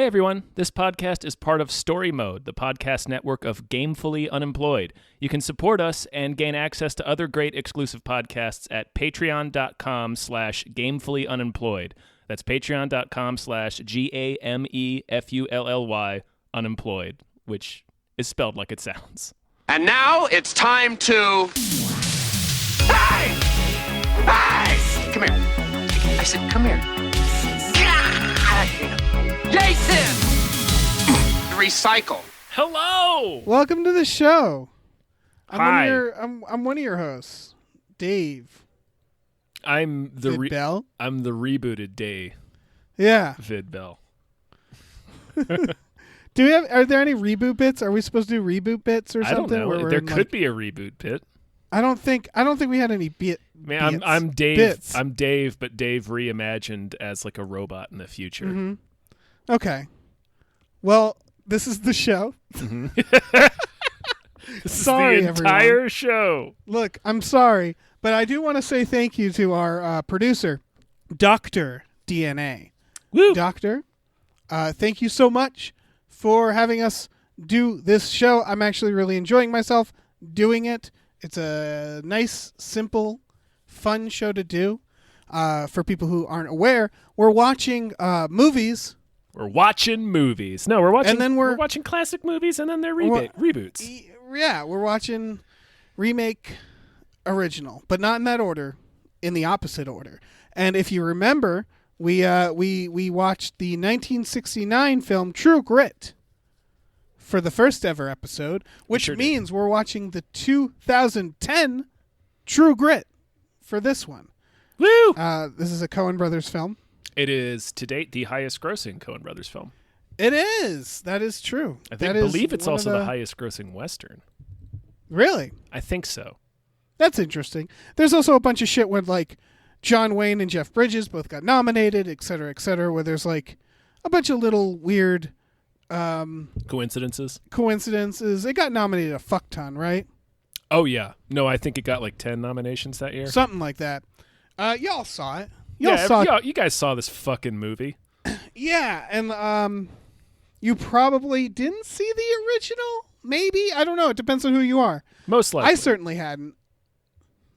Hey everyone, this podcast is part of Story Mode, the podcast network of Gamefully Unemployed. You can support us and gain access to other great exclusive podcasts at patreon.com/gamefullyunemployed. That's patreon.com/GAMEFULLY unemployed, which is spelled like it sounds. And now it's time to... Hey! Hey! Come here. I said, come here. Jason! Recycle. Hello! Welcome to the show. Hi. I'm one of your hosts, Dave. I'm the Bell. I'm the rebooted Day Yeah. Vid Bell. Are there any reboot bits? Are we supposed to do reboot bits or I don't something? know. There could be a reboot bit. I don't think we had any bits. I'm Dave. Bits. I'm Dave, but Dave reimagined as like a robot in the future. Mm-hmm. Okay. Well, this is the show. Mm-hmm. Sorry, is the entire everyone. show. Look, I'm sorry, but I do want to say thank you to our producer, Dr. DNA. Woo! Doctor, thank you so much for having us do this show. I'm actually really enjoying myself doing it. It's a nice, simple, fun show to do. For people who aren't aware, we're watching movies. We're watching movies. No, we're watching. And then we're watching classic movies, and then they're reboots. Yeah, we're watching remake, original, but not in that order. In the opposite order. And if you remember, we watched the 1969 film True Grit for the first ever episode, which means we're watching the 2010 True Grit for this one. Woo! This is a Coen Brothers film. It is to date the highest grossing Coen Brothers film. It is. That is true. I believe it's also the highest grossing Western. Really? I think so. That's interesting. There's also a bunch of shit with like John Wayne and Jeff Bridges both got nominated, et cetera, where there's like a bunch of little weird Coincidences. It got nominated a fuck ton, right? Oh yeah. No, I think it got like 10 nominations that year. Something like that. Y'all saw it. You guys saw this fucking movie. Yeah, and you probably didn't see the original. Maybe, I don't know. It depends on who you are. Most likely. I certainly hadn't.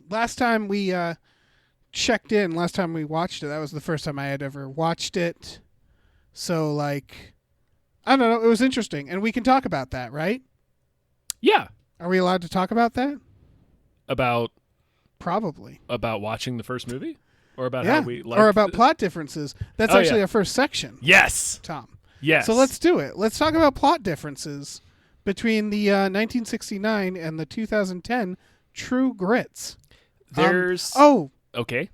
Last time we checked in, last time we watched it, that was the first time I had ever watched it. So, like, I don't know. It was interesting, and we can talk about that, right? Yeah. Are we allowed to talk about that? Probably. About watching the first movie? Or about how we liked or about plot differences. That's actually our first section. Yes. Tom. Yes. So let's do it. Let's talk about plot differences between the 1969 and the 2010 True Grits. There's... Okay.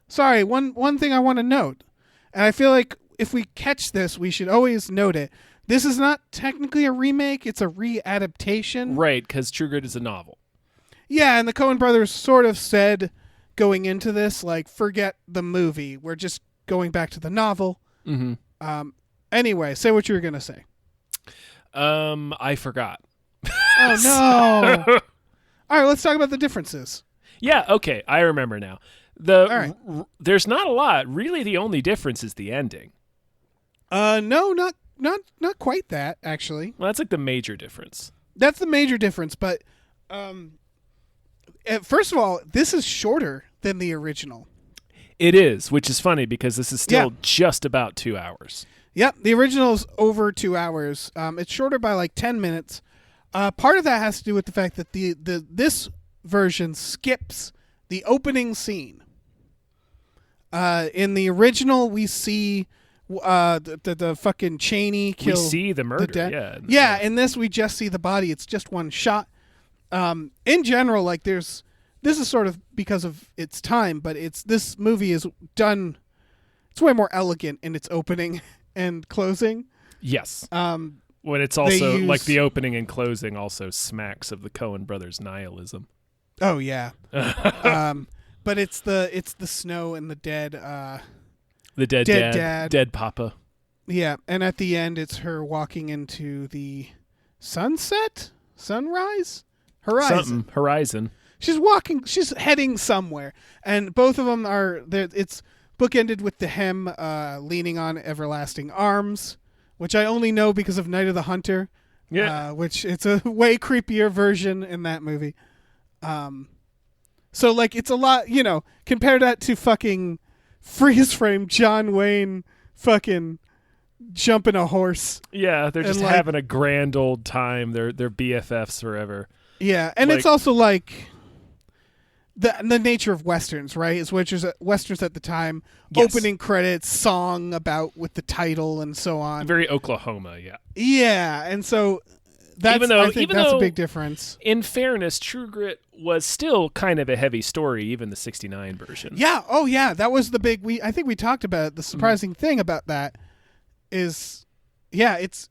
Sorry, one thing I want to note, and I feel like if we catch this, we should always note it. This is not technically a remake, it's a readaptation. Right, because True Grit is a novel. Yeah, and the Coen brothers sort of said going into this, like, forget the movie. We're just going back to the novel. Mm-hmm. Anyway, say what you were going to say. I forgot. Oh, no. All right, let's talk about the differences. Yeah, okay, I remember now. There's not a lot. Really, the only difference is the ending. No, not quite that, actually. Well, that's like the major difference. That's the major difference, but first of all, this is shorter than the original. It is, which is funny because this is still just about 2 hours. Yep, the original's over 2 hours. It's shorter by like 10 minutes. Part of that has to do with the fact that this version skips the opening scene. In the original, we see the fucking Cheney kill. We see the murder. Yeah. In this, we just see the body. It's just one shot. In general, like this is sort of because of its time, but this movie is done. It's way more elegant in its opening and closing. Yes. When it's also like the opening and closing also smacks of the Coen brothers' nihilism. Oh yeah. But it's the snow and the dead. The dead dad. Dead papa. Yeah, and at the end, it's her walking into the sunrise, horizon. She's heading somewhere, and both of them are there. It's bookended with the hem leaning on everlasting arms, which I only know because of Night of the Hunter. Yeah. Which it's a way creepier version in that movie. So like it's a lot, compare that to fucking freeze frame John Wayne fucking jumping a horse. Yeah, they're just like, having a grand old time. They're BFFs forever. Yeah, and it's also like the nature of westerns, right? Is westerns at the time, yes. Opening credits, song about with the title and so on. Very Oklahoma, yeah. Yeah, and so that's I think that's a big difference. In fairness, True Grit was still kind of a heavy story, even the '69 version. Yeah, oh yeah, that was the big. I think we talked about it. The surprising thing about that is, yeah, it's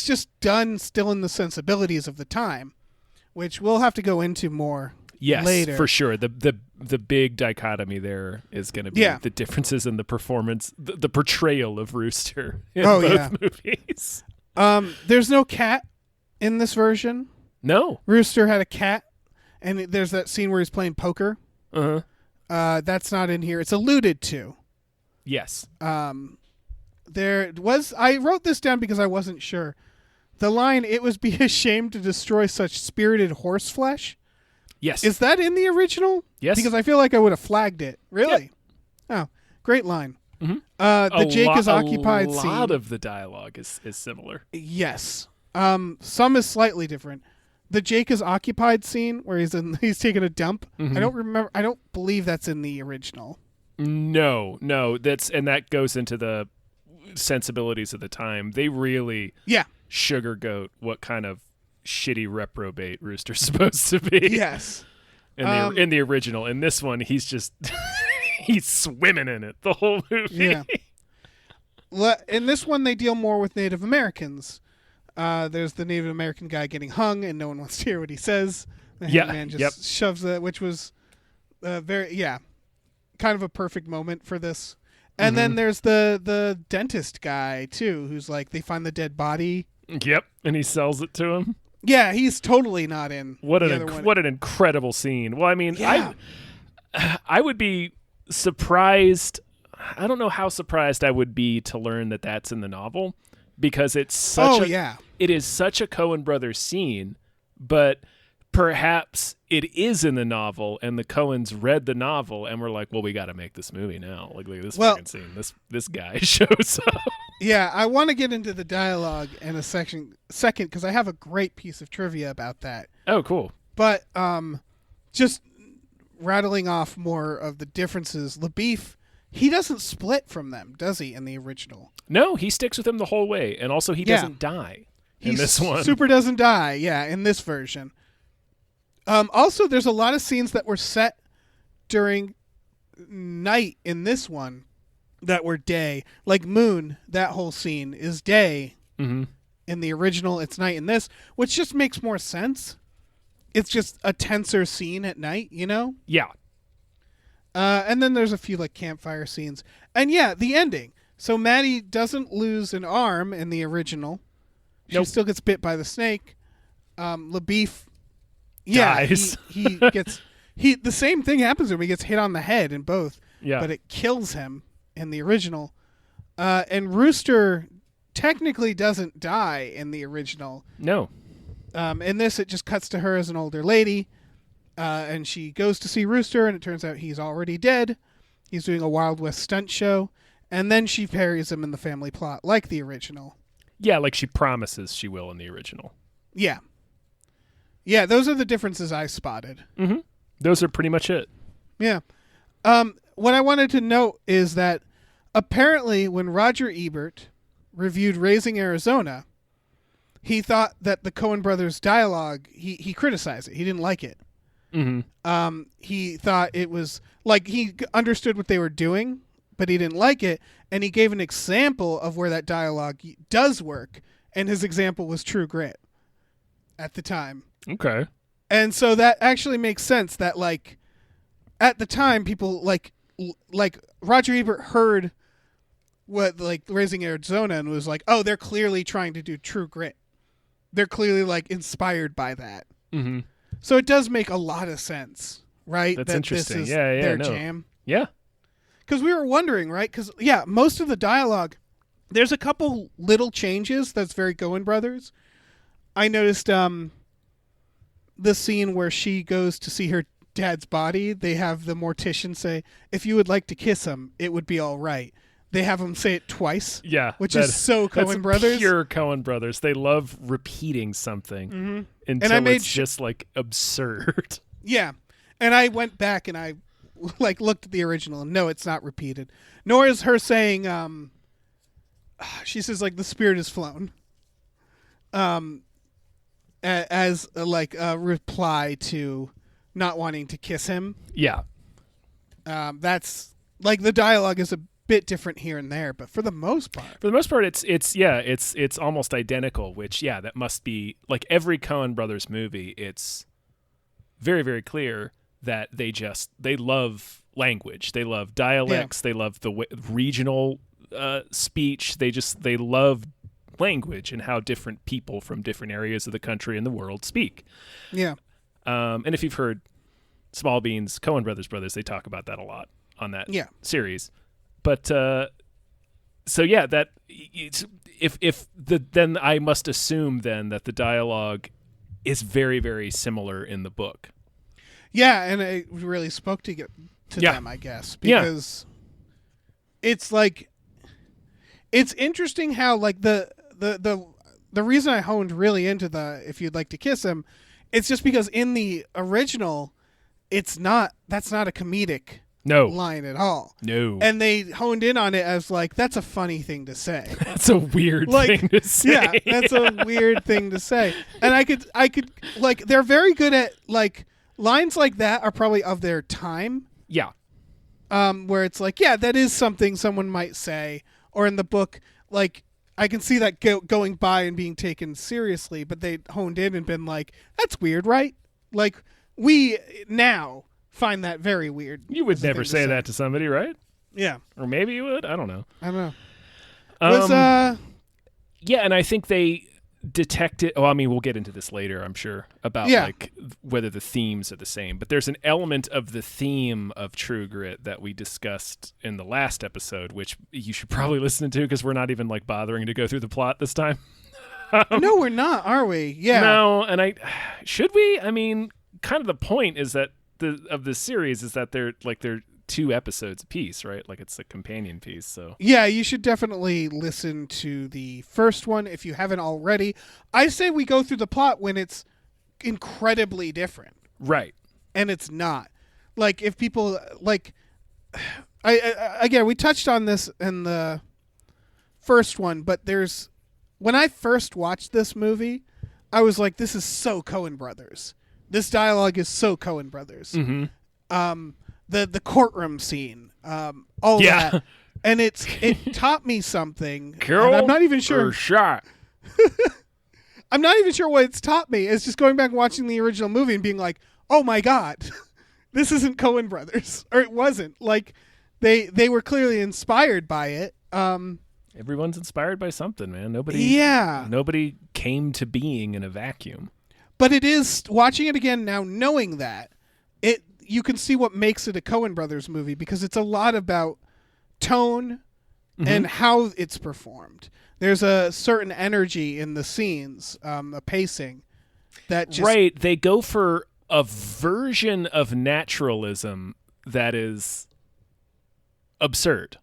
just done still in the sensibilities of the time, which we'll have to go into more. Yes, later. For sure. The big dichotomy there is going to be the differences in the performance, the portrayal of Rooster in both movies. There's no cat in this version. No. Rooster had a cat, and there's that scene where he's playing poker. Uh-huh. That's not in here. It's alluded to. Yes. There was. I wrote this down because I wasn't sure. The line, "It would be a shame to destroy such spirited horse flesh." Yes. Is that in the original? Yes. Because I feel like I would have flagged it. Really? Yep. Oh, great line. Mm-hmm. The Jake is occupied scene. A lot of the dialogue is similar. Yes. Some is slightly different. The Jake is occupied scene where he's taking a dump. Mm-hmm. I don't believe that's in the original. No. That goes into the sensibilities of the time. They really sugarcoat what kind of shitty reprobate Rooster's supposed to be. Yes. In the original. In this one, he's just he's swimming in it the whole movie. Yeah. In this one, they deal more with Native Americans. There's the Native American guy getting hung, and no one wants to hear what he says. The man just shoves it, which was kind of a perfect moment for this. And then there's the dentist guy too, who's like, they find the dead body. Yep, and he sells it to him. Yeah, he's totally not in. What an incredible scene. Well, I mean, I would be surprised. I don't know how surprised I would be to learn that that's in the novel, because it's such it is such a Coen brothers scene, but perhaps it is in the novel and the Coens read the novel and were like, well, we got to make this movie now. Like, look at this fucking scene. This guy shows up. Yeah, I want to get into the dialogue in a second because I have a great piece of trivia about that. Oh, cool. But just rattling off more of the differences. LaBeef, he doesn't split from them, does he, in the original? No, he sticks with them the whole way. And also he doesn't die in this one. Super doesn't die, in this version. Also, there's a lot of scenes that were set during night in this one that were day. Like Moon, that whole scene is day. Mm-hmm. In the original, it's night in this, which just makes more sense. It's just a tenser scene at night, Yeah. And then there's a few like campfire scenes. And the ending. So Maddie doesn't lose an arm in the original. She still gets bit by the snake. LaBeef dies. He gets the same thing happens to him. He gets hit on the head in both. Yeah. But it kills him in the original. And Rooster technically doesn't die in the original. No. In this, it just cuts to her as an older lady. And she goes to see Rooster, and it turns out he's already dead. He's doing a Wild West stunt show. And then she buries him in the family plot, like the original. Yeah, like she promises she will in the original. Yeah. Yeah, those are the differences I spotted. Mm-hmm. Those are pretty much it. Yeah. What I wanted to note is that apparently when Roger Ebert reviewed Raising Arizona, he thought that the Coen brothers' dialogue, he criticized it. He didn't like it. Mm-hmm. He thought it was like he understood what they were doing, but he didn't like it. And he gave an example of where that dialogue does work. And his example was True Grit at the time. Okay. And so that actually makes sense that like at the time people like Roger Ebert heard what like Raising Arizona and was like, oh, they're clearly trying to do True Grit. They're clearly like inspired by that. Mm-hmm. So it does make a lot of sense, right? That's that interesting. This is their jam. Yeah. Because we were wondering, right? Because most of the dialogue There's a couple little changes that's very Coen Brothers. I noticed the scene where she goes to see her dad's body. They have the mortician say, "If you would like to kiss him, it would be all right." They have him say it twice. Yeah, which is so Coen Brothers. Pure Coen Brothers. They love repeating something until it's just like absurd. Yeah, and I went back and I like looked at the original, and no, it's not repeated. Nor is her saying, she says like the spirit is flown, as like a reply to not wanting to kiss him. Yeah, that's like the dialogue is a bit different here and there, but for the most part, it's almost identical. Which that must be like every Coen Brothers movie. It's very, very clear that they love language, they love dialects, they love the regional speech. They love language and how different people from different areas of the country and the world speak. Yeah. And if you've heard Small Beans, Coen Brothers, they talk about that a lot on that series. But that it's, then I must assume then that the dialogue is very, very similar in the book. Yeah, and it really spoke to them, I guess, because it's like it's interesting how like the reason I honed really into the "if you'd like to kiss him," it's just because in the original, that's not a comedic line at all. No, and they honed in on it as like that's a funny thing to say. That's a weird thing to say. Yeah, that's a weird thing to say. And I could like they're very good at like. Lines like that are probably of their time. Yeah. Where it's like, that is something someone might say. Or in the book, like, I can see that going by and being taken seriously, but they honed in and been like, that's weird, right? Like, we now find that very weird. You would never say that to somebody, right? Yeah. Or maybe you would. I don't know. Yeah, and I think they detected. Oh, I mean, we'll get into this later, I'm sure, about like whether the themes are the same. But there's an element of the theme of True Grit that we discussed in the last episode, which you should probably listen to because we're not even like bothering to go through the plot this time. No, we're not, are we? Yeah. No, and should we? I mean, kind of the point is that the series is that they're 2 episodes a piece, right? Like it's a companion piece. So yeah, you should definitely listen to the first one if you haven't already. I say we go through the plot when it's incredibly different, right? And it's not. Like if people like, again, we touched on this in the first one, but when I first watched this movie, I was like, this is so Coen Brothers. This dialogue is so Coen Brothers. Mm-hmm. The courtroom scene, all that, and it taught me something. Carol, I'm not even sure. Or shot. I'm not even sure what it's taught me. It's just going back and watching the original movie and being like, oh my god, this isn't Coen Brothers, or it wasn't. Like they were clearly inspired by it. Everyone's inspired by something, man. Nobody came to being in a vacuum. But it is watching it again now, knowing that you can see what makes it a Coen Brothers movie because it's a lot about tone and how it's performed. There's a certain energy in the scenes, a pacing that just... Right. They go for a version of naturalism that is absurd.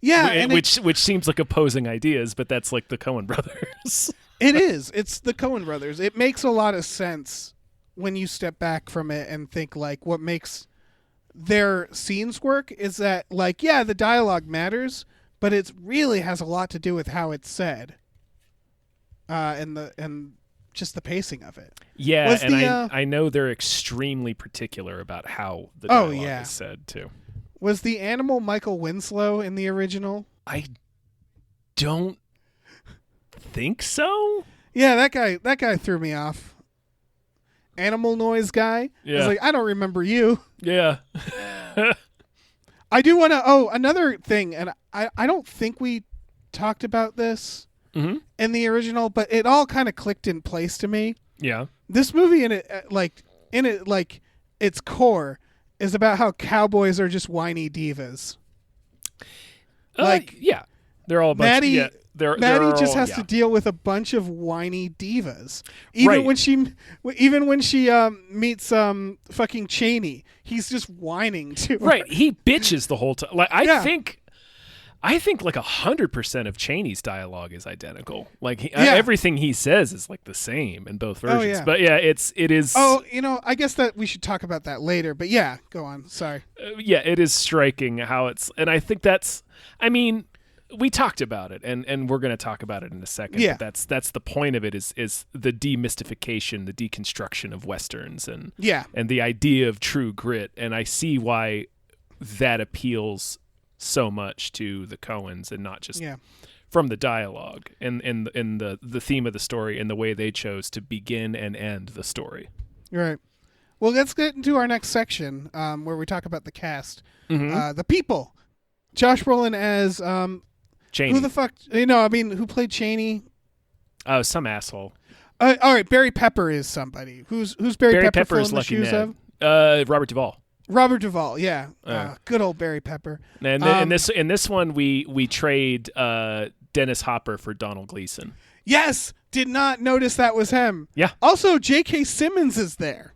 Yeah. Which seems like opposing ideas, but that's like the Coen Brothers. It is. It's the Coen Brothers. It makes a lot of sense when you step back from it and think like what makes their scenes work is that like, the dialogue matters, but it really has a lot to do with how it's said. And just the pacing of it. Yeah, I know they're extremely particular about how the dialogue is said too. Was the animal Michael Winslow in the original? I don't think so. Yeah, that guy threw me off. Animal noise guy. Yeah. I was like, I don't remember you. Yeah. I do want to. Oh, another thing, and I don't think we talked about this in the original, but it all kind of clicked in place to me. Yeah. This movie in its core is about how cowboys are just whiny divas. Yeah. They're all a bunch. Maddie, Yeah, Maddie just all, has yeah. to deal with a bunch of whiny divas. Even when she meets fucking Cheney, he's just whining to her. Right, he bitches the whole time. Like I think like 100% of Cheney's dialogue is identical. Like everything he says is like the same in both versions. Oh, yeah. But yeah, it is. Oh, I guess that we should talk about that later. But yeah, go on. Sorry. Yeah, it is striking how it's, and I think that's. I mean, we talked about it, and we're going to talk about it in a second. Yeah. But that's the point of it is the demystification, the deconstruction of westerns, and the idea of true grit. And I see why that appeals so much to the Coens, and not just from the dialogue and the theme of the story and the way they chose to begin and end the story. Right. Well, let's get into our next section where we talk about the cast, the people. Josh Brolin as Cheney. Who the fuck? Who played Cheney? Oh, some asshole. All right, Barry Pepper is somebody. Who's Barry Pepper is filling the Lucky shoes Ned. of? Robert Duvall. Robert Duvall, yeah. Good old Barry Pepper. And in this one, we trade Dennis Hopper for Donald Gleason. Yes, did not notice that was him. Yeah. Also, J.K. Simmons is there.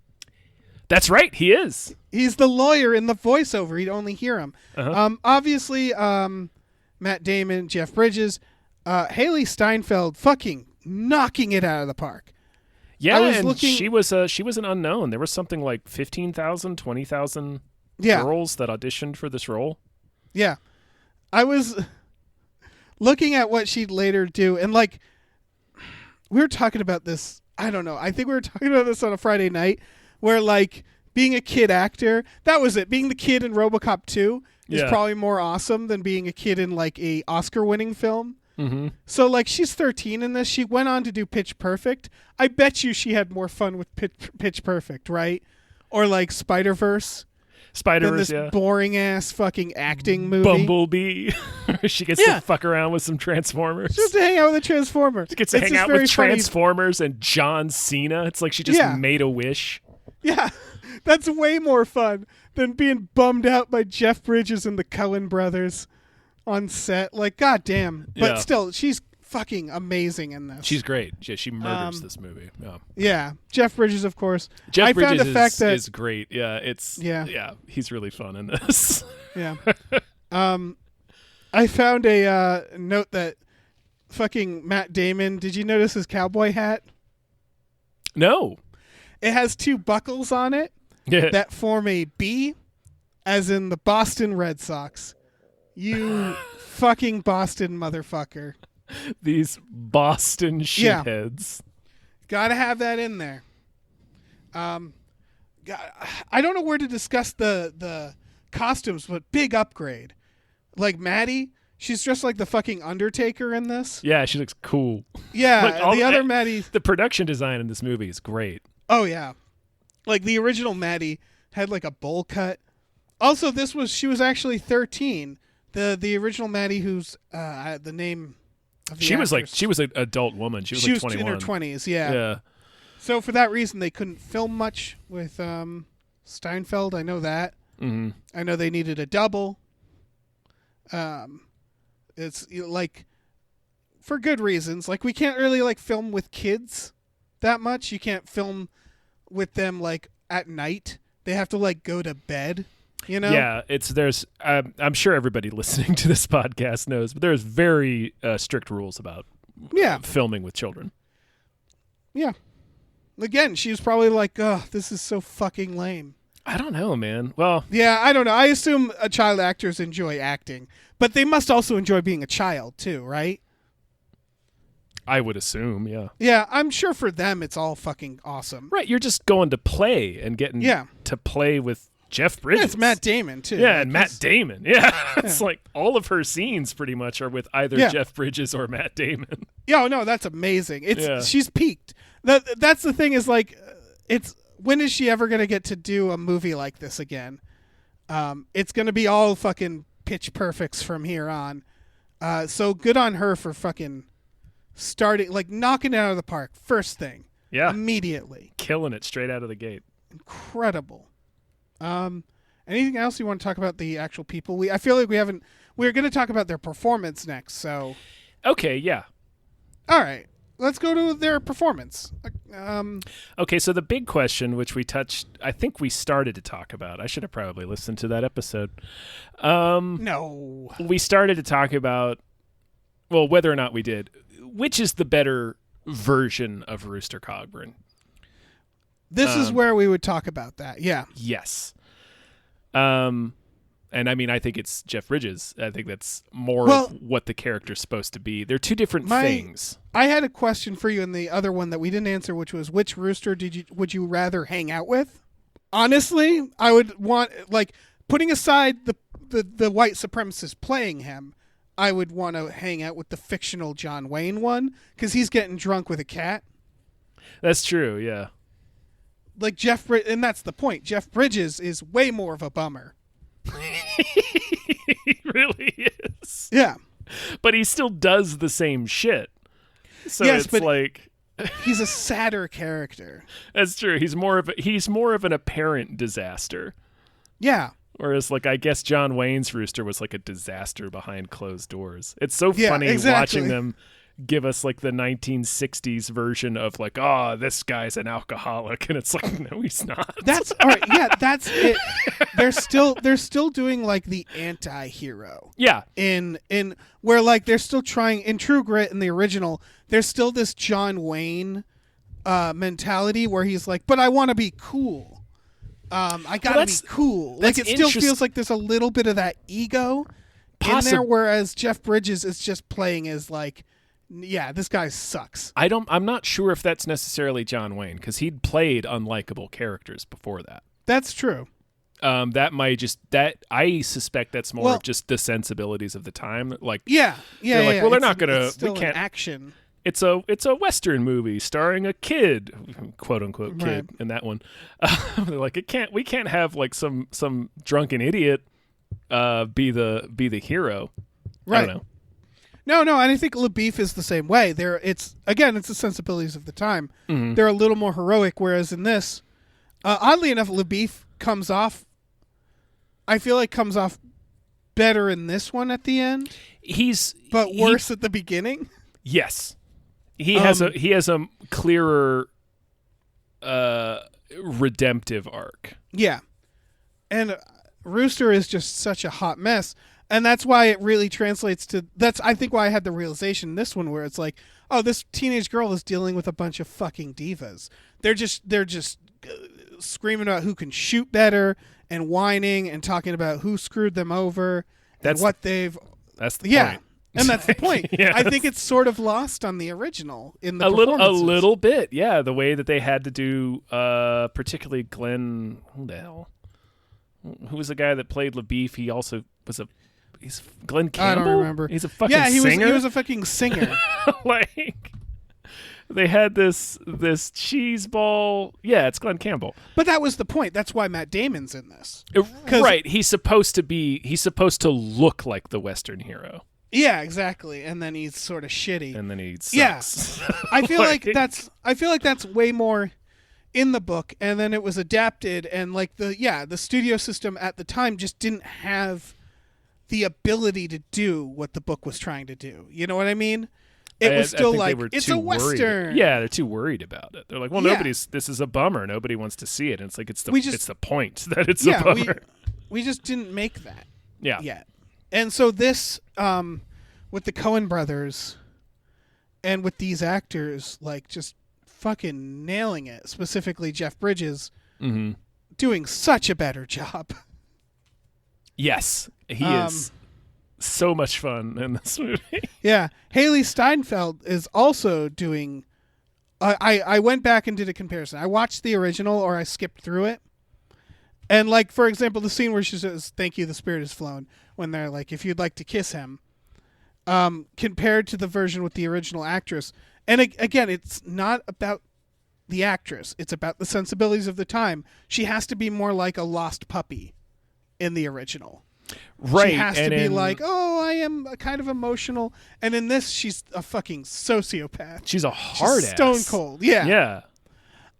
That's right, he is. He's the lawyer in the voiceover. You'd only hear him. Obviously, Matt Damon, Jeff Bridges, Haley Steinfeld, fucking knocking it out of the park. Yeah, she was an unknown. There was something like 15,000, 20,000 girls that auditioned for this role. Yeah. I was looking at what she'd later do, and like we were talking about this, I don't know. I think we were talking about this on a Friday night where like being a kid actor, that was it. Being the kid in RoboCop 2 is probably more awesome than being a kid in like a Oscar-winning film. Mm-hmm. So, like, she's 13 in this. She went on to do Pitch Perfect. I bet you she had more fun with Pitch Perfect, right? Or, like, Spider-Verse. Than this boring-ass fucking acting movie. Bumblebee. She gets to fuck around with some Transformers. Just to hang out with the Transformers. She gets to hang out with Transformers and John Cena. It's like she just made a wish. Yeah, that's way more fun than being bummed out by Jeff Bridges and the Coen brothers on set. Like, goddamn. But still, she's fucking amazing in this. She's great. She murders this movie. Yeah. Jeff Bridges, of course. Jeff Bridges is great. Yeah, he's really fun in this. Yeah. I found a note that fucking Matt Damon, did you notice his cowboy hat? No. It has two buckles on it that form a B, as in the Boston Red Sox. You fucking Boston motherfucker. These Boston shitheads. Gotta have that in there. I don't know where to discuss the costumes, but big upgrade. Like Maddie, she's dressed like the fucking Undertaker in this. Yeah, she looks cool. Yeah, the other Maddie. The production design in this movie is great. Oh yeah, like the original Maddie had like a bowl cut. Also, she was actually 13. The original Maddie, who's the name of the actress. She was an adult woman. She was like 21. In her 20s. Yeah. Yeah. So for that reason, they couldn't film much with Steinfeld. I know that. Mm-hmm. I know they needed a double. It's like for good reasons. Like we can't really like film with kids that much. You can't film with them like at night. They have to like go to bed. You know? Yeah, I'm sure everybody listening to this podcast knows, but there's very strict rules about filming with children. Yeah. Again, she was probably like, "Oh, this is so fucking lame." I don't know, man. Well, yeah, I don't know. I assume child actors enjoy acting, but they must also enjoy being a child too, right? I would assume, yeah. Yeah, I'm sure for them it's all fucking awesome. Right, you're just going to play and getting to play with Jeff Bridges. Yeah, it's Matt Damon, too. Yeah, and Matt Damon. Yeah. It's like all of her scenes pretty much are with either Jeff Bridges or Matt Damon. Yeah, no, that's amazing. She's peaked. That's the thing is like, when is she ever going to get to do a movie like this again? It's going to be all fucking pitch perfects from here on. So good on her for fucking starting, like knocking it out of the park. First thing. Yeah. Immediately. Killing it straight out of the gate. Incredible. Anything else you want to talk about the actual people? I feel like we we're going to talk about their performance next. So, Okay, yeah. all right, let's go to their performance. Okay, so the big question, which I think we started to talk about. I should have probably listened to that episode. No. We started to talk about, well, whether or not we did, which is the better version of Rooster Cogburn. This is where we would talk about that. Yeah. Yes. And I mean, I think it's Jeff Bridges. I think that's more of what the character's supposed to be. They're two different things. I had a question for you in the other one that we didn't answer, which was which rooster would you rather hang out with? Honestly, I would want, like, putting aside the white supremacist playing him, I would want to hang out with the fictional John Wayne one because he's getting drunk with a cat. That's true, yeah. Like and that's the point. Jeff Bridges is way more of a bummer. He really is. Yeah. But he still does the same shit. So yes, it's like he's a sadder character. That's true. He's more of an apparent disaster. Yeah. Whereas, like, I guess John Wayne's rooster was like a disaster behind closed doors. It's so funny watching them give us like the 1960s version of like, oh, this guy's an alcoholic, and it's like, no, he's not. That's all right. Yeah, that's it. They're still doing like the anti-hero. Yeah. In where like they're still trying in True Grit in the original. There's still this John Wayne mentality where he's like, but I want to be cool. I gotta be cool. Like it still feels like there's a little bit of that ego in there, whereas Jeff Bridges is just playing as like, yeah, this guy sucks. I'm not sure if that's necessarily John Wayne because he'd played unlikable characters before that. That's true. I suspect that's more of just the sensibilities of the time. Like, yeah. Well, they're not gonna. It's still we can't action. It's a Western movie starring a kid, quote unquote kid, in that one. They're like, we can't have like some drunken idiot be the hero. Right. I don't know. No, and I think LaBeef is the same way. It's the sensibilities of the time. Mm-hmm. They're a little more heroic, whereas in this, oddly enough, LaBeef comes off better in this one at the end. But worse at the beginning. Yes, he has a clearer redemptive arc. Yeah, and Rooster is just such a hot mess. And that's why it really translates to I think why I had the realization in this one where it's like, oh, this teenage girl is dealing with a bunch of fucking divas. They're just screaming about who can shoot better and whining and talking about who screwed them over and what they've. That's the point. And that's the point. Yes. I think it's sort of lost on the original in the a performances. little bit, yeah. The way that they had to do, particularly Glenn. Who the hell? Who was the guy that played LaBeef? He also was He's Glenn Campbell? I don't remember. He's a fucking singer? he was a fucking singer. Like, they had this cheese ball. Yeah, it's Glenn Campbell. But that was the point. That's why Matt Damon's in this. Right. He's supposed to look like the Western hero. Yeah, exactly. And then he's sort of shitty. And then he sucks. Yeah. I feel like that's way more in the book, and then it was adapted, and like the studio system at the time just didn't have the ability to do what the book was trying to do. You know what I mean? It was still like, it's a Western. Yeah, they're too worried about it. They're like, well, this is a bummer. Nobody wants to see it. And it's like, it's the point that it's a bummer. We just didn't make that yet. And so this, with the Coen brothers and with these actors, like just fucking nailing it, specifically Jeff Bridges, doing such a better job. Yes, he is so much fun in this movie. Yeah. Haley Steinfeld is also doing... I went back and did a comparison. I watched the original, or I skipped through it. And, like, for example, the scene where she says, "Thank you, the spirit has flown," when they're like, "If you'd like to kiss him," compared to the version with the original actress. And, again, it's not about the actress. It's about the sensibilities of the time. She has to be more like a lost puppy in the original. Right. She has to be like, oh, I am kind of emotional. And in this, she's a fucking sociopath. She's a hard ass. Stone cold. Yeah. Yeah.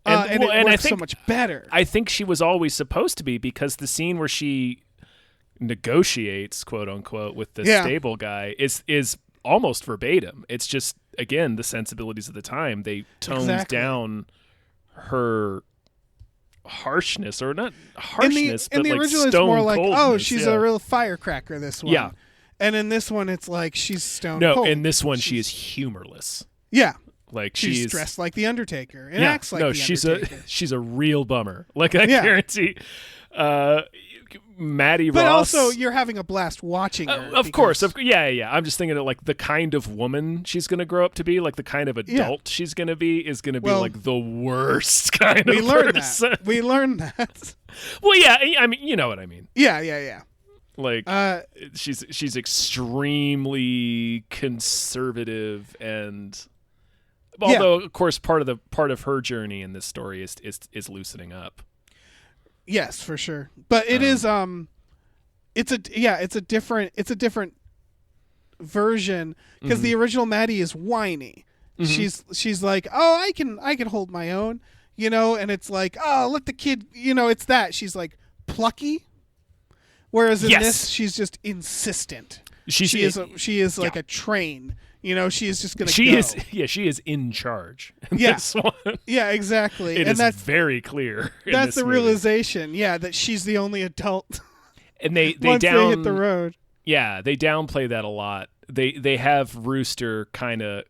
And it works so much better. I think she was always supposed to be, because the scene where she negotiates, quote unquote, with the Yeah. stable guy is almost verbatim. It's just, again, the sensibilities of the time. They toned Exactly. down her harshness, or not harshness, in but the like original, it's stone more like, oh, coldness. she's Yeah. a real firecracker. This one. Yeah. And in this one, it's like she's stone No, cold. in this one, she is humorless. Yeah. Like She's dressed like the Undertaker and acts like the she's Undertaker. she's a real bummer. Like, I Yeah. guarantee, Maddie But Ross. also, you're having a blast watching her. Of course, because- yeah. I'm just thinking of like the kind of woman she's gonna grow up to be, like the kind of adult she's gonna be is gonna be Well, like the worst kind we of learned person. that. We learned that. Well, yeah, I mean, you know what I mean. Yeah. Like, she's extremely conservative, and although of course part of her journey in this story is loosening up. Yes, for sure. But it is it's a different version because the original Maddie is whiny. She's like, "Oh, I can hold my own." You know, and it's like, "Oh, let the kid," you know, it's that. She's like plucky. Whereas in this, she's just insistent. She is like a train. You know, she is just going to go. She is in charge in Yeah. this one. Yeah, exactly. It and is that's very clear. in that's this the movie. realization, that she's the only adult And they once down they hit the road. Yeah, they downplay that a lot. They have Rooster kind of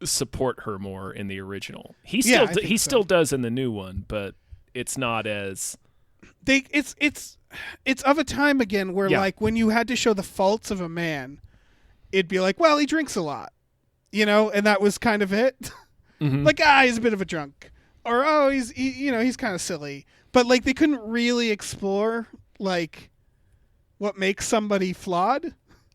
support her more in the original. He still I think so. still does in the new one, but it's not as It's of a time again where like when you had to show the faults of a man, it'd be like, well, he drinks a lot, you know, and that was kind of it. Like, he's a bit of a drunk, or he's kind of silly, but like they couldn't really explore like what makes somebody flawed.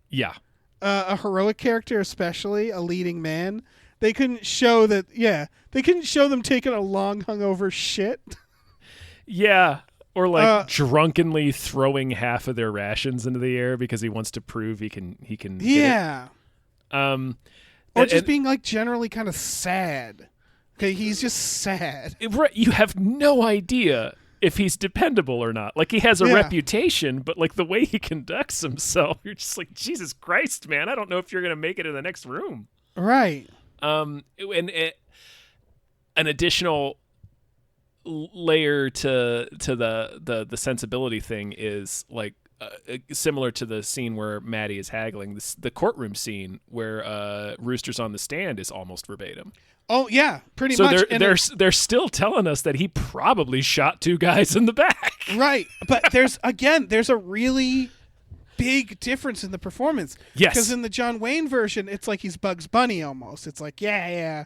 Yeah. A heroic character, especially a leading man. They couldn't show that. Yeah, they couldn't show them taking a long hungover shit. Yeah. Or like drunkenly throwing half of their rations into the air because he wants to prove he can Yeah. Or just and- being like generally kind of sad. Okay, he's just sad. You have no idea if he's dependable or not. Like, he has a reputation, but like the way he conducts himself, you're just like, Jesus Christ, man, I don't know if you're going to make it in the next room. Right. And an additional layer to the sensibility thing is like similar to the scene where Maddie is haggling. The courtroom scene where Rooster's on the stand is almost verbatim. Oh yeah, pretty So much. they're still telling us that he probably shot two guys in the back. Right, but there's a really big difference in the performance. Yes, because in the John Wayne version, it's like he's Bugs Bunny almost. It's like yeah,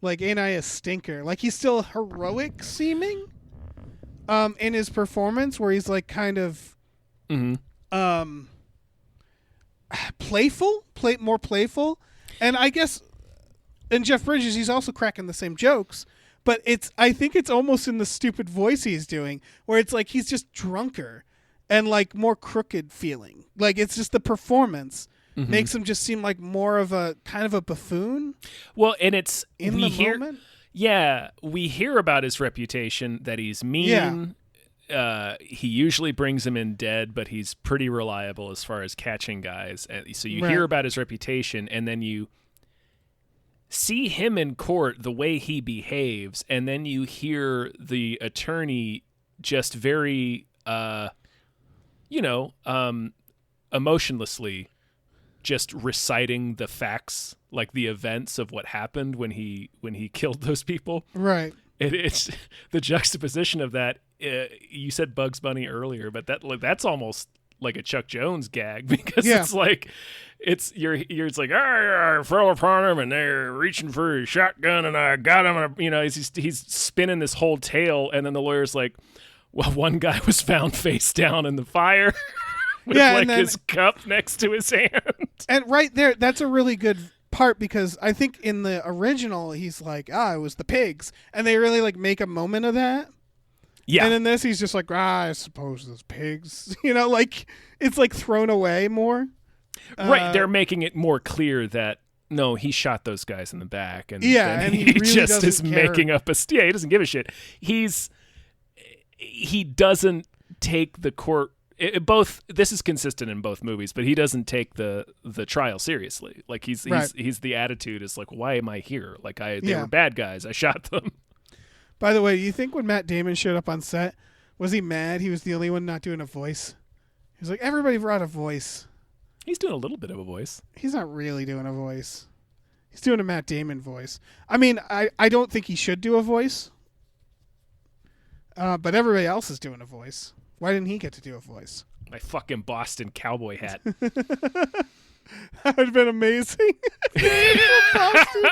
like ain't I a stinker? Like he's still heroic seeming, in his performance where he's like kind of, more playful, and I guess. And Jeff Bridges, he's also cracking the same jokes, but I think it's almost in the stupid voice he's doing, where it's like he's just drunker and like more crooked feeling. Like it's just the performance makes him just seem like more of a kind of a buffoon. Well, and it's in the moment. Yeah, we hear about his reputation that he's mean. Yeah. He usually brings him in dead, but he's pretty reliable as far as catching guys. And so you hear about his reputation, and then you see him in court, the way he behaves, and then you hear the attorney just very, emotionlessly just reciting the facts, like the events of what happened when he killed those people. Right. It's the juxtaposition of that. You said Bugs Bunny earlier, but that's almost like a Chuck Jones gag, because it's like it's like, I fell upon him and they're reaching for his shotgun and I got him, and he's spinning this whole tale, and then the lawyer's like, well, one guy was found face down in the fire with his cup next to his hand. And right there, that's a really good part, because I think in the original he's like, it was the pigs, and they really like make a moment of that. Yeah. And in this, he's just like, I suppose those pigs, like it's like thrown away more. Right. They're making it more clear that, no, he shot those guys in the back. And, and he really just is care. making up he doesn't give a shit. He doesn't take the court both. This is consistent in both movies, but he doesn't take the trial seriously. Like he's the attitude is like, why am I here? Like they were bad guys. I shot them. By the way, you think when Matt Damon showed up on set, was he mad he was the only one not doing a voice? He was like, everybody brought a voice. He's doing a little bit of a voice. He's not really doing a voice. He's doing a Matt Damon voice. I mean, I don't think he should do a voice. But everybody else is doing a voice. Why didn't he get to do a voice? My fucking Boston cowboy hat. That would have been amazing. Boston.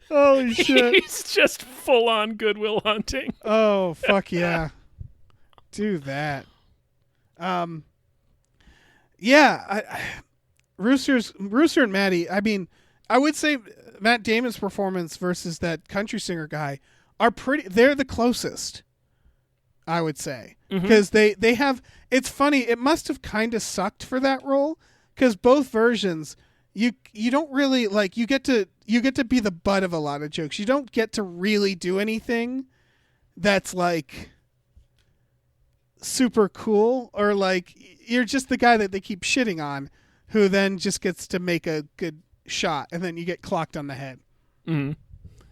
Holy shit. He's just full on Goodwill Hunting. Oh, fuck yeah. Do that. Yeah, Rooster and Maddie, I mean, I would say Matt Damon's performance versus that country singer guy they're the closest, I would say. Because they have, it's funny, it must have kind of sucked for that role, because both versions, you don't really, like, you get to be the butt of a lot of jokes. You don't get to really do anything that's, like, super cool, or, like, you're just the guy that they keep shitting on, who then just gets to make a good shot, and then you get clocked on the head. Mm-hmm.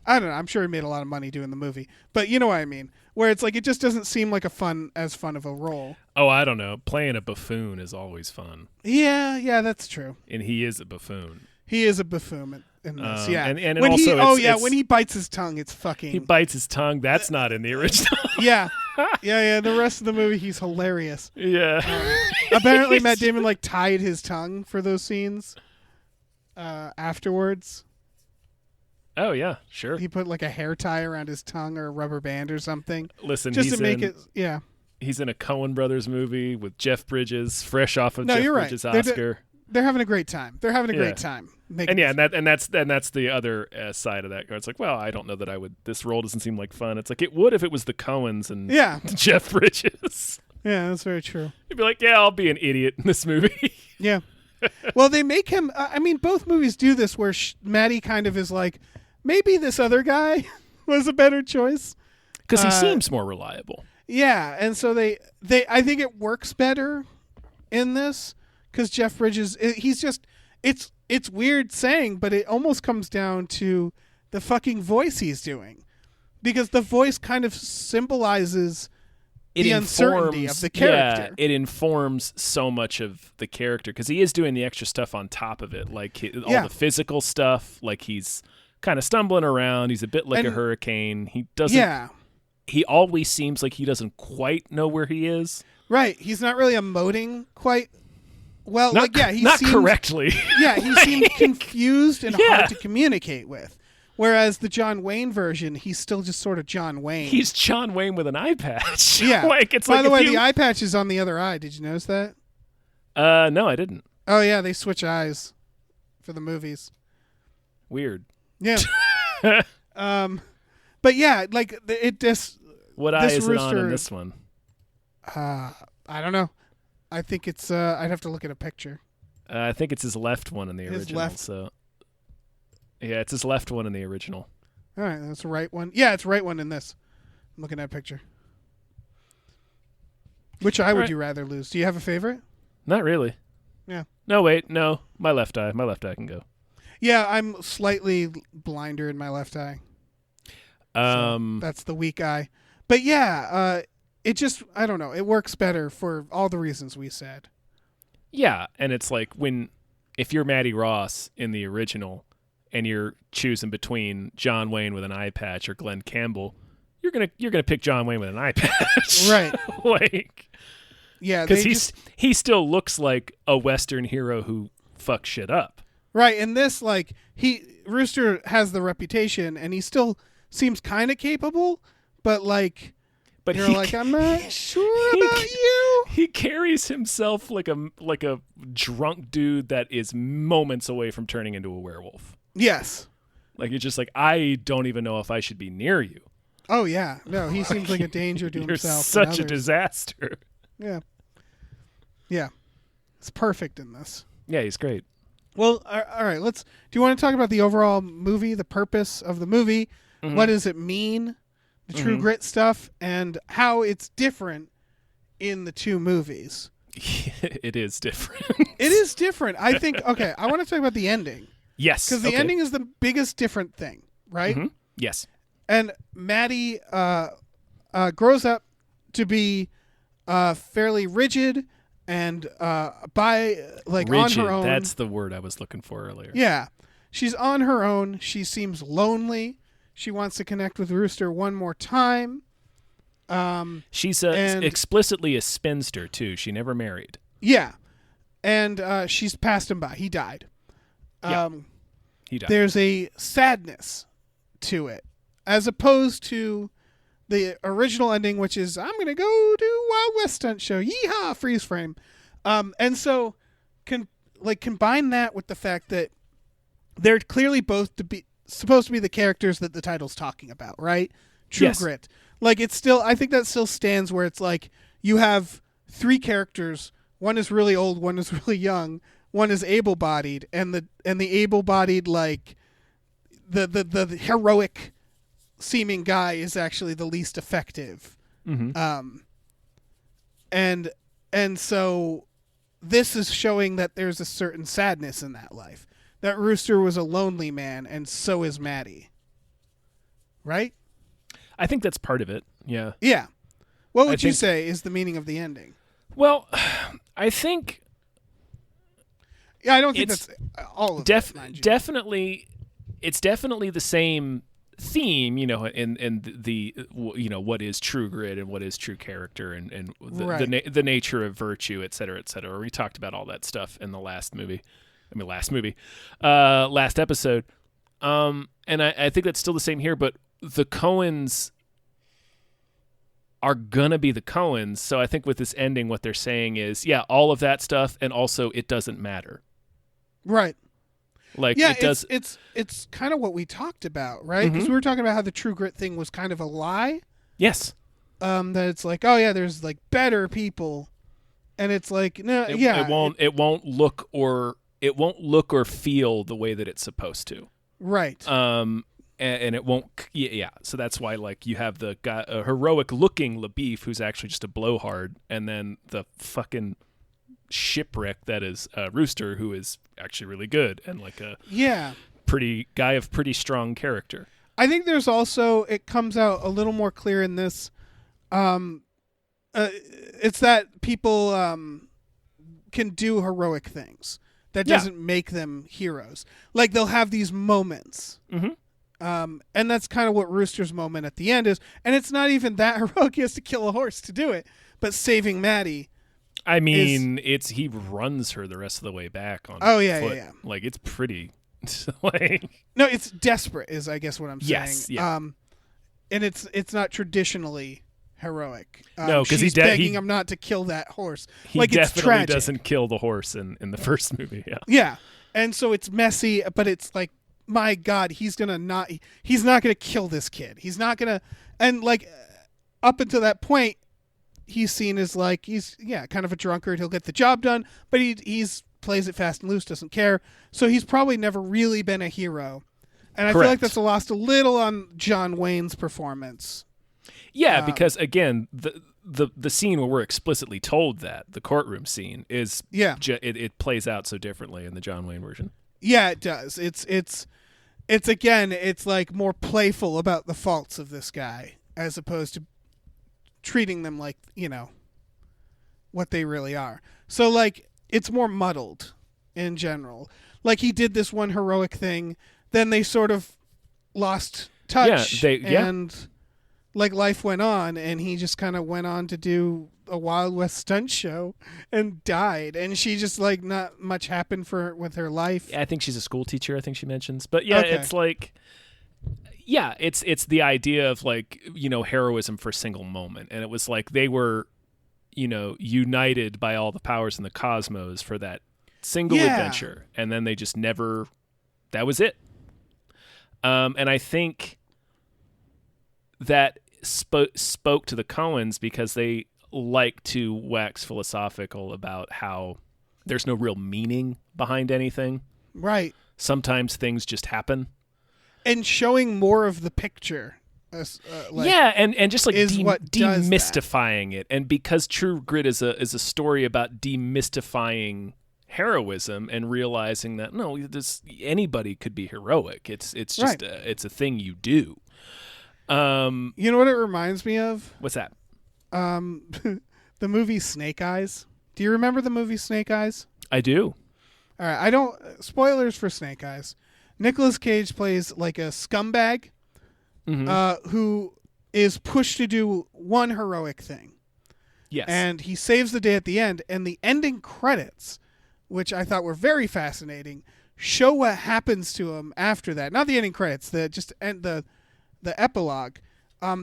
I don't know. I'm sure he made a lot of money doing the movie, but you know what I mean. Where it's like it just doesn't seem like as fun of a role. Oh, I don't know. Playing a buffoon is always fun. Yeah, that's true. And he is a buffoon. He is a buffoon in this. Yeah, and when also when he bites his tongue, it's fucking. He bites his tongue. That's not in the original. Yeah. The rest of the movie, he's hilarious. Yeah. Apparently, Matt Damon like tied his tongue for those scenes. Afterwards. Oh yeah, sure. He put like a hair tie around his tongue or a rubber band or something. Listen, just to make it. Yeah. He's in a Coen Brothers movie with Jeff Bridges, fresh off of Jeff Bridges' right. Oscar. They're having a great time. Great time. That's the other side of that. It's like, well, I don't know that I would. This role doesn't seem like fun. It's like it would if it was the Coens and Jeff Bridges. Yeah, that's very true. You'd be like, yeah, I'll be an idiot in this movie. Yeah. Well, they make him. I mean, both movies do this where Maddie kind of is like, maybe this other guy was a better choice because he seems more reliable. Yeah, and so they I think it works better in this because Jeff Bridges, he's just it's weird saying, but it almost comes down to the fucking voice he's doing, because the voice kind of symbolizes the uncertainty of the character. Yeah, it informs so much of the character because he is doing the extra stuff on top of it, like all the physical stuff. Like he's kind of stumbling around. He's a bit like a hurricane. He doesn't. Yeah. He always seems like he doesn't quite know where he is. Right. He's not really emoting quite well. He not seems, correctly. Yeah, he seems confused and hard to communicate with. Whereas the John Wayne version, he's still just sort of John Wayne. He's John Wayne with an eye patch. Yeah. It's By the way, the eye patch is on the other eye. Did you notice that? No, I didn't. Oh yeah, they switch eyes for the movies. Weird. Yeah. But yeah, like it just. What eye is it on in this one? I don't know. I think it's. I'd have to look at a picture. I think it's his left one in the His original. left. So. Yeah, it's his left one in the original. All right, that's the right one. Yeah, it's the right one in this. I'm looking at a picture. Which eye would you rather lose? Do you have a favorite? Not really. Yeah. No, wait, no. My left eye. My left eye can go. Yeah, I'm slightly blinder in my left eye. So that's the weak eye. But yeah, it just, I don't know. It works better for all the reasons we said. Yeah, and it's like if you're Matty Ross in the original and you're choosing between John Wayne with an eye patch or Glenn Campbell, you're gonna pick John Wayne with an eye patch. Right. Like, yeah, because he still looks like a Western hero who fucks shit up. Right, and this, like, Rooster has the reputation, and he still seems kind of capable, but you're like, I'm not sure about you. He carries himself like a drunk dude that is moments away from turning into a werewolf. Yes. Like, you're just like, I don't even know if I should be near you. Oh, yeah. No, he seems like a danger to himself. You're such a disaster. Yeah. Yeah. It's perfect in this. Yeah, he's great. Well, all right. Do you want to talk about the overall movie, the purpose of the movie? Mm-hmm. What does it mean? The True Grit stuff and how it's different in the two movies. It is different. It is different. I think. Okay, I want to talk about the ending. Yes, Because the ending is the biggest different thing, right? Mm-hmm. Yes. And Maddie grows up to be fairly rigid and Rigid, on her own. That's the word I was looking for earlier. Yeah. She's on her own. She seems lonely. She wants to connect with Rooster one more time. She's explicitly a spinster, too. She never married. Yeah. And she's passed him by. He died. He died. There's a sadness to it, as opposed to the original ending, which is, I'm going to go do Wild West stunt show. Yeehaw! Freeze frame. And so combine that with the fact that they're clearly both supposed to be the characters that the title's talking about, right? True Yes. Grit. Like, it's still, I think that still stands where it's like you have three characters. One is really old, one is really young, one is able-bodied, and the able-bodied, like, the heroic seeming guy is actually the least effective. Mm-hmm. And so this is showing that there's a certain sadness in that life. That Rooster was a lonely man, and so is Maddie. Right? I think that's part of it. Yeah. Yeah. What would you say is the meaning of the ending? Well, I think... Yeah, I don't think that's all of it, mind you. Definitely, it's definitely the same theme, in the what is true grit and what is true character and the nature of virtue, et cetera, et cetera. We talked about all that stuff in the last episode. And I think that's still the same here, but the Coens are gonna be the Coens. So I think with this ending, what they're saying is, yeah, all of that stuff, and also it doesn't matter. Right. Like, yeah, it does. It's kind of what we talked about, right? Because we were talking about how the True Grit thing was kind of a lie. Yes. That it's like, oh yeah, there's like better people, and it's like, no, it won't look or feel the way that it's supposed to. Right. And it won't. Yeah. So that's why, like, you have the guy, a heroic looking LaBeef, who's actually just a blowhard, and then the fucking shipwreck that is Rooster, who is actually really good and like a pretty guy of pretty strong character. I think there's also, it comes out a little more clear in this. It's that people can do heroic things. That doesn't make them heroes. Like, they'll have these moments. Mm-hmm. And that's kind of what Rooster's moment at the end is. And it's not even that heroic. He has to kill a horse to do it. But saving Maddie. I mean, he runs her the rest of the way back on foot. Yeah. Like, it's pretty. Like, no, it's desperate is, I guess, what I'm saying. Yes, yeah. And it's not traditionally heroic. No, because he's begging him not to kill that horse. He like, definitely it's tragic. doesn't kill the horse in the first movie. Yeah. Yeah, and so it's messy, but it's like, my God, he's not gonna kill this kid. He's not gonna, and like, up until that point, he's seen as like, he's kind of a drunkard. He'll get the job done, but he's plays it fast and loose, doesn't care. So he's probably never really been a hero. And I feel like that's lost a little on John Wayne's performance. Yeah, because again, the scene where we're explicitly told that, the courtroom scene, is it plays out so differently in the John Wayne version. Yeah, it does. It's again, it's like more playful about the faults of this guy as opposed to treating them like, what they really are. So like, it's more muddled in general. Like, he did this one heroic thing, then they sort of lost touch, and like, life went on, and he just kind of went on to do a Wild West stunt show and died, and she just, like, not much happened with her life. I think she's a school teacher, I think she mentions. But it's like, it's the idea of, like, heroism for a single moment, and it was like they were, united by all the powers in the cosmos for that single adventure, and then they just never, that was it. And I think that spoke to the Coens because they like to wax philosophical about how there's no real meaning behind anything. Right. Sometimes things just happen. And showing more of the picture and just like is what does that. demystifying it, and because True Grit is a story about demystifying heroism and realizing that no, anybody could be heroic. It's just Right. it's a thing you do. You know what it reminds me of? What's that? The movie Snake Eyes. Do you remember the movie Snake Eyes? I do. All right, I don't. Spoilers for Snake Eyes. Nicolas Cage plays like a scumbag who is pushed to do one heroic thing. Yes. And he saves the day at the end. And the ending credits, which I thought were very fascinating, show what happens to him after that. Not the ending credits, the epilogue.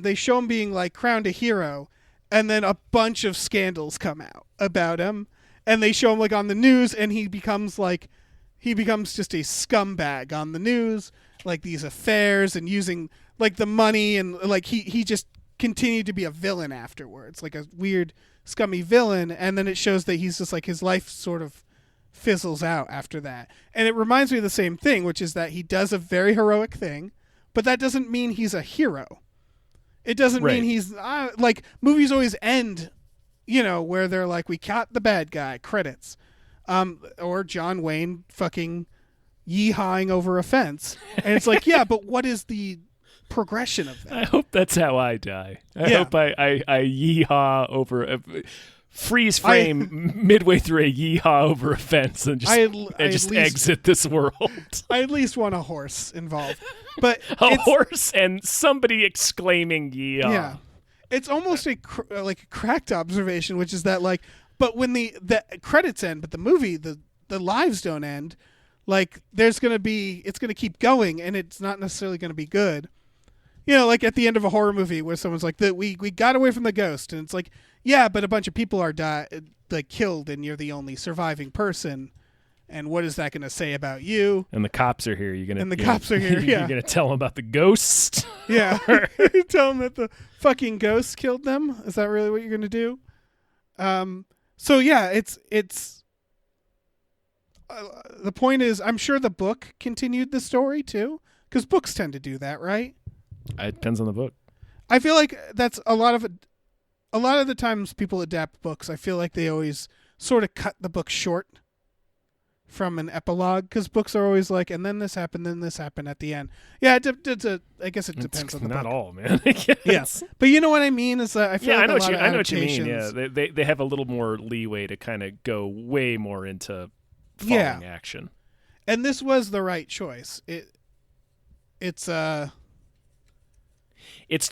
They show him being like crowned a hero, and then a bunch of scandals come out about him. And they show him like on the news, and he becomes just a scumbag on the news, like these affairs and using like the money, and like he just continued to be a villain afterwards, like a weird scummy villain. And then it shows that he's just like his life sort of fizzles out after that. And it reminds me of the same thing, which is that he does a very heroic thing, but that doesn't mean he's a hero. It doesn't mean he's like movies always end, where they're like, we caught the bad guy, credits. Or John Wayne fucking yeehawing over a fence. And it's like, yeah, but what is the progression of that? I hope that's how I die. I hope I yeehaw over a freeze frame midway through a yeehaw over a fence and just exit this world. I at least want a horse involved. But a horse and somebody exclaiming yeehaw. Yeah. It's almost a cracked observation, which is that like, but when the credits end, but the movie, the lives don't end, like it's going to keep going, and it's not necessarily going to be good. Like at the end of a horror movie where someone's like, we got away from the ghost, and it's like, yeah, but a bunch of people are killed, and you're the only surviving person. And what is that going to say about you? And the cops are here. You're going to tell them about the ghost? Yeah. Tell them that the fucking ghost killed them? Is that really what you're going to do? So yeah, it's the point is, I'm sure the book continued the story too, because books tend to do that, right? It depends on the book. I feel like that's a lot of the times people adapt books. I feel like they always sort of cut the book short from an epilogue, because books are always like, and then this happened at the end. Yeah, I guess it depends on the not book. all, man. Yes, but you know what I mean is that I feel like I know what you mean. Yeah, they have a little more leeway to kind of go way more into following action. And this was the right choice. It's the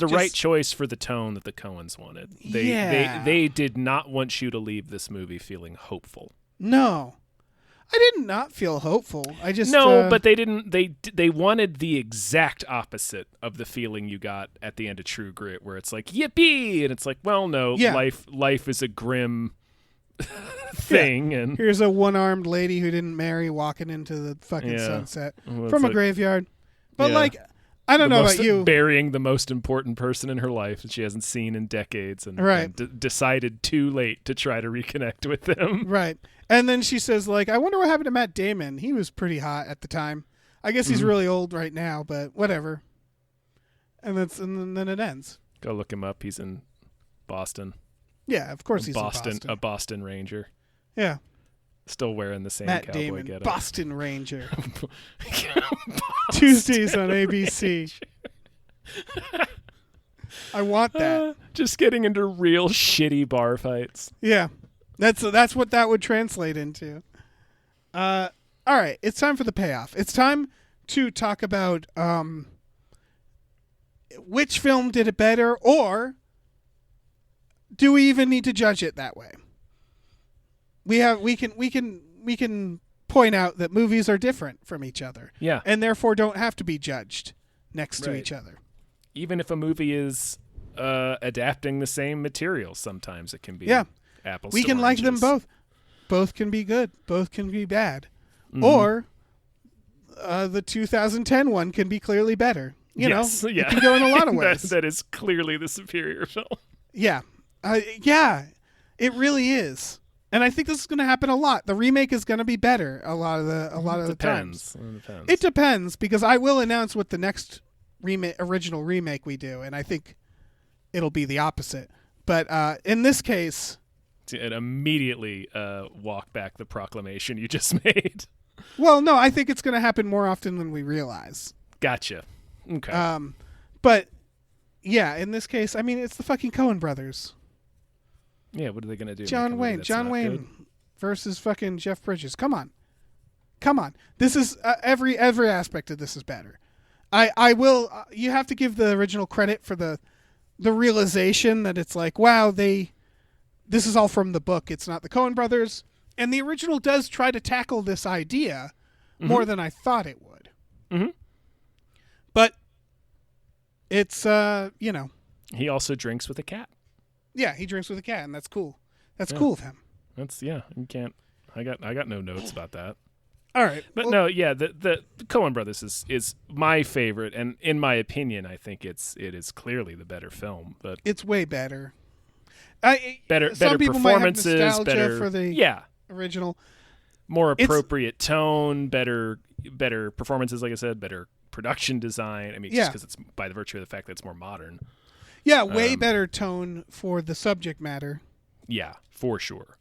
right choice for the tone that the Coens wanted. They did not want you to leave this movie feeling hopeful. No. I did not feel hopeful. I just but they didn't. They wanted the exact opposite of the feeling you got at the end of True Grit, where it's like yippee, and it's like, well, no, life is a grim thing, and here's a one-armed lady who didn't marry walking into the fucking sunset from a graveyard. But like, I don't know about you, burying the most important person in her life that she hasn't seen in decades, and decided too late to try to reconnect with them. Right. And then she says, like, I wonder what happened to Matt Damon. He was pretty hot at the time. I guess he's really old right now, but whatever. And then it ends. Go look him up. He's in Boston. Yeah, of course he's in Boston. A Boston Ranger. Yeah. Still wearing the same Matt cowboy Damon, getup. Boston Ranger. Tuesdays on ABC. I want that. Just getting into real shitty bar fights. Yeah. That's what that would translate into. All right, it's time for the payoff. It's time to talk about which film did it better, or do we even need to judge it that way? We can point out that movies are different from each other. Yeah. And therefore don't have to be judged next to each other. Even if a movie is adapting the same material, sometimes it can be apples we to can oranges. like them both. Both can be good. Both can be bad. Or the 2010 one can be clearly better. You know, it can go in a lot of ways. that is clearly the superior film. Yeah. It really is. And I think this is going to happen a lot. The remake is going to be better a lot of the times. It depends. It depends, because I will announce what the next original remake we do, and I think it'll be the opposite. But in this case, and immediately walk back the proclamation you just made. Well, no, I think it's going to happen more often than we realize. Gotcha. Okay. But yeah, in this case, I mean, it's the fucking Coen brothers. Yeah, what are they going to do? John Wayne versus fucking Jeff Bridges. Come on. This is every aspect of this is better. I will. You have to give the original credit for the realization that it's like, wow, this is all from the book. It's not the Coen brothers, and the original does try to tackle this idea more than I thought it would. Mm-hmm. But it's He also drinks with a cat. Yeah, he drinks with a cat, and that's cool. That's cool of him. You can't. I got no notes about that. All right, but no, yeah, the Coen Brothers is my favorite, and in my opinion, I think it is clearly the better film. But it's way better. Better some people performances, might have nostalgia better for the original, more appropriate tone, better performances, like I said, better production design. I mean, just because it's by the virtue of the fact that it's more modern. Yeah, way better tone for the subject matter. Yeah, for sure.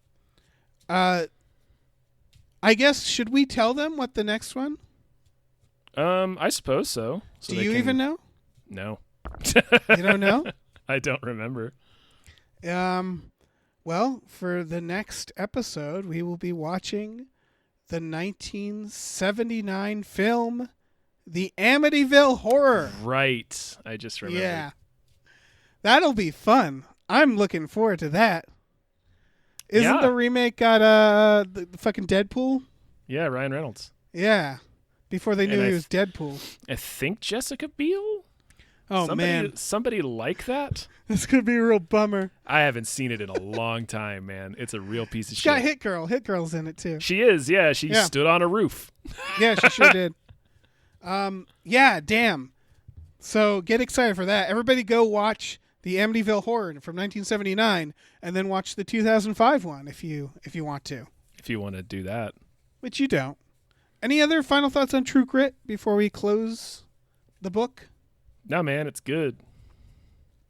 I guess, should we tell them what the next one? I suppose so. Do you even know? No. You don't know? I don't remember. Well, for the next episode, we will be watching the 1979 film, The Amityville Horror. Right. I just remembered. Yeah. That'll be fun. I'm looking forward to that. Isn't the remake got the fucking Deadpool? Yeah, Ryan Reynolds. Yeah. Before they knew he was Deadpool. I think Jessica Biel? Oh, man. Somebody like that? This could be a real bummer. I haven't seen it in a long time, man. It's a real piece of shit. Got Hit Girl. Hit Girl's in it, too. She is, yeah. She stood on a roof. Yeah, she sure did. Yeah, damn. So get excited for that. Everybody go watch the Amityville Horror from 1979, and then watch the 2005 one if you want to. If you want to do that. Which you don't. Any other final thoughts on True Grit before we close the book? No, man, it's good.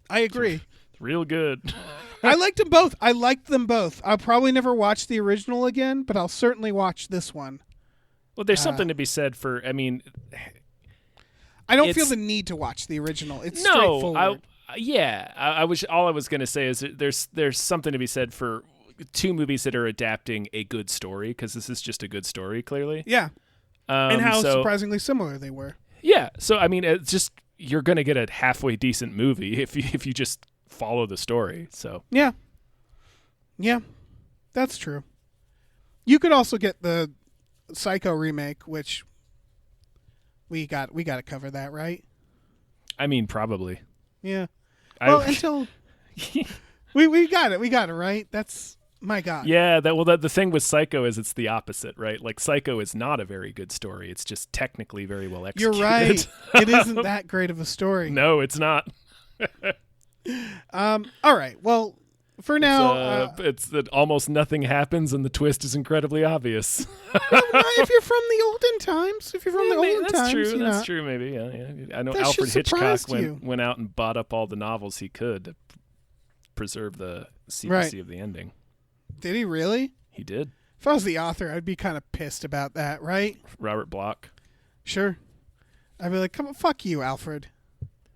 I agree. It's real good. I liked them both. I'll probably never watch the original again, but I'll certainly watch this one. Well, there's something to be said for, I mean... I don't feel the need to watch the original. It's straightforward. All I was going to say is that there's something to be said for two movies that are adapting a good story, because this is just a good story, clearly. Yeah. And how surprisingly similar they were. Yeah. So, I mean, it's just, you're going to get a halfway decent movie if you just follow the story. So. Yeah. Yeah. That's true. You could also get the Psycho remake, which we got to cover that, right? I mean, probably. Yeah. Well, until we got it, right? That's my God. Yeah. The thing with Psycho is it's the opposite, right? Like Psycho is not a very good story. It's just technically very well executed. You're right. It isn't that great of a story. No, it's not. All right. Well, for now, it's that almost nothing happens and the twist is incredibly obvious. If you're from the olden times, that's true. That's true. Maybe. Yeah. I know Alfred Hitchcock went out and bought up all the novels he could to preserve the secrecy of the ending. Did he really? He did. If I was the author, I'd be kind of pissed about that, right? Robert Bloch. Sure. I'd be like, come on, fuck you, Alfred.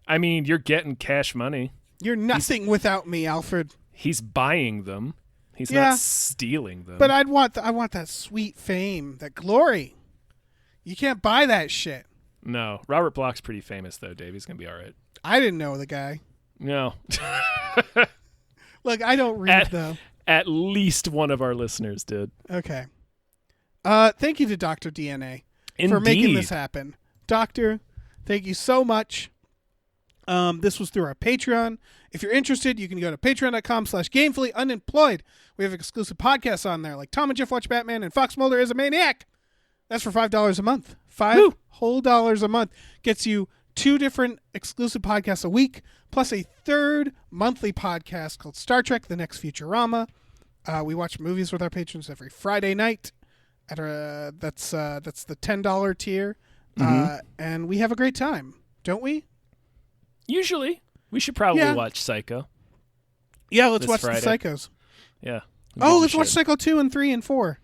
I mean, you're getting cash money. You're nothing without me, Alfred. He's buying them. He's not stealing them. But I want that sweet fame, that glory. You can't buy that shit. No. Robert Bloch's pretty famous, though, Dave. He's going to be all right. I didn't know the guy. No. Look, I don't read, though. At least one of our listeners did. Okay. Thank you to Dr. DNA for making this happen. Doctor, thank you so much. This was through our Patreon. If you're interested, you can go to patreon.com/gamefullyunemployed. We have exclusive podcasts on there, like Tom and Jeff Watch Batman and Fox Mulder is a Maniac. That's for $5 a month. $5 whole a month gets you 2 different exclusive podcasts a week, plus a 3rd monthly podcast called Star Trek: The Next Futurama. We watch movies with our patrons every Friday night. That's the $10 tier, and we have a great time, don't we? Usually. We should probably Yeah. watch Psycho. Yeah, let's This watch Friday. the Psychos. Yeah. Oh, let's watch Psycho 2 and 3 and 4.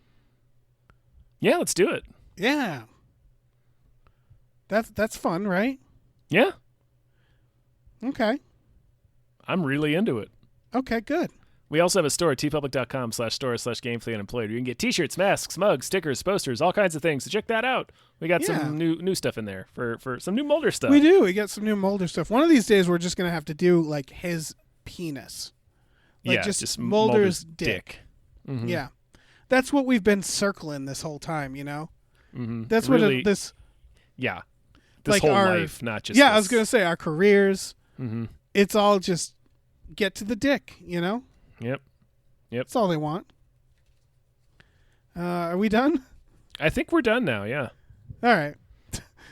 Yeah, let's do it. Yeah. That's fun, right? Yeah. Okay. I'm really into it. Okay, good. We also have a store, tpublic.com/store/gamefullyunemployed. You can get t-shirts, masks, mugs, stickers, posters, all kinds of things. So check that out. We got Yeah. some new stuff in there for some new Mulder stuff. We do. We got some new Mulder stuff. One of these days, we're just going to have to do, like, his penis. Like, yeah, just Mulder's dick. Mhm. Yeah. That's what we've been circling this whole time, you know? Mm-hmm. That's really, what this... Yeah. This like whole our, life, not just Yeah, this. I was going to say, our careers, Mm-hmm. it's all just get to the dick, you know? Yep. That's all they want. Are we done? I think we're done now, yeah. All right.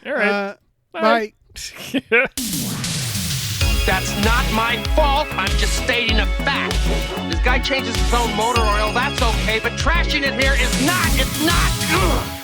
All right. Bye. That's not my fault. I'm just stating a fact. This guy changes his own motor oil. That's okay, but trashing it here is not. It's not. Ugh.